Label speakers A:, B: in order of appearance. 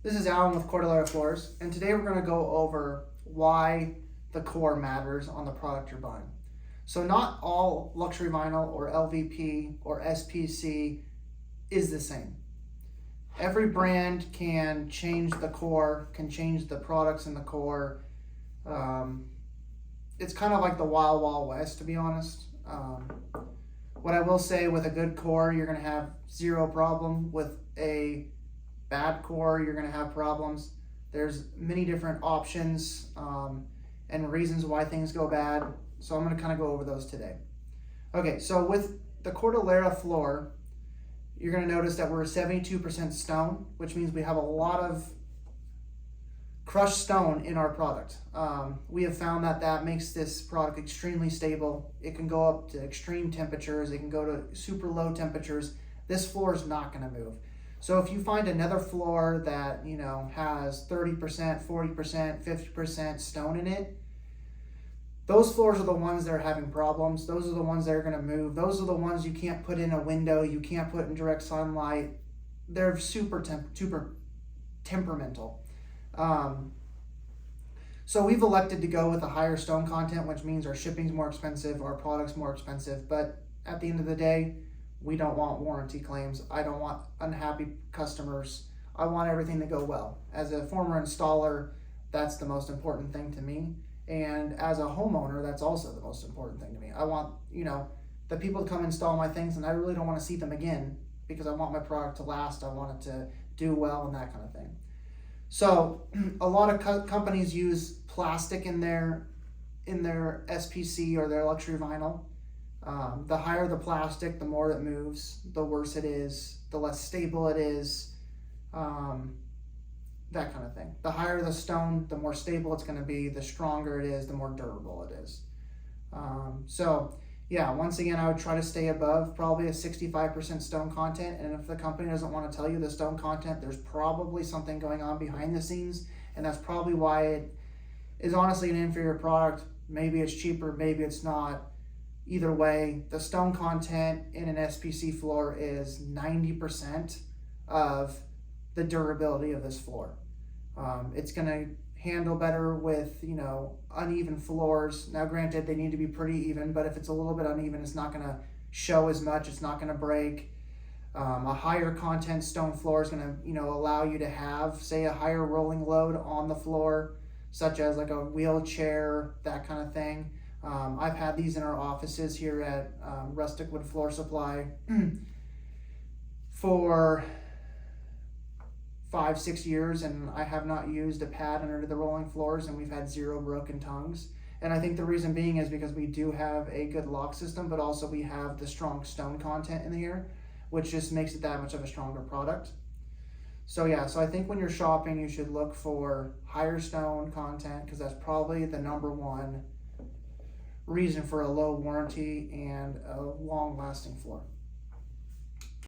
A: This is Alan with Cordillera Floors, and today we're going to go over why the core matters on the product you're buying. So not all luxury vinyl or LVP or SPC is the same. Every brand can change the core, can change the products in the core. It's kind of like the wild, wild west, to be honest. What I will say, with a good core, you're going to have zero problem. With a bad core, you're going to have problems. There's many different options and reasons why things go bad. So I'm going to kind of go over those today. Okay, so with the Cordillera floor, you're going to notice that we're 72% stone, which means we have a lot of crushed stone in our product. We have found that that makes this product extremely stable. It can go up to extreme temperatures. It can go to super low temperatures. This floor is not going to move. So if you find another floor that, has 30%, 40%, 50% stone in it, those floors are the ones that are having problems. Those are the ones that are going to move. Those are the ones you can't put in a window. You can't put in direct sunlight. They're super temperamental. So we've elected to go with a higher stone content, which means our shipping's more expensive, our product's more expensive. But at the end of the day, we don't want warranty claims. I don't want unhappy customers. I want everything to go well. As a former installer, that's the most important thing to me. And as a homeowner, that's also the most important thing to me. I want, the people to come install my things, and I really don't want to see them again because I want my product to last. I want it to do well and that kind of thing. So a lot of companies use plastic in their SPC or their luxury vinyl. The higher the plastic, the more it moves, the worse it is, the less stable it is, that kind of thing. The higher the stone, the more stable it's going to be, the stronger it is, the more durable it is. Once again, I would try to stay above probably a 65% stone content. And if the company doesn't want to tell you the stone content, there's probably something going on behind the scenes. And that's probably why it is honestly an inferior product. Maybe it's cheaper, maybe it's not. Either way, the stone content in an SPC floor is 90% of the durability of this floor. It's going to handle better with, uneven floors. Now, granted, they need to be pretty even, but if it's a little bit uneven, it's not going to show as much. It's not going to break. A higher content stone floor is going to, allow you to have, say, a higher rolling load on the floor, such as like a wheelchair, that kind of thing. I've had these in our offices here at Rustic Wood Floor Supply for 5-6 years, and I have not used a pad under the rolling floors, and we've had 0 broken tongues. And I think the reason being is because we do have a good lock system, but also we have the strong stone content in here, which just makes it that much of a stronger product. So I think when you're shopping, you should look for higher stone content, because that's probably the number one reason for a low warranty and a long lasting floor.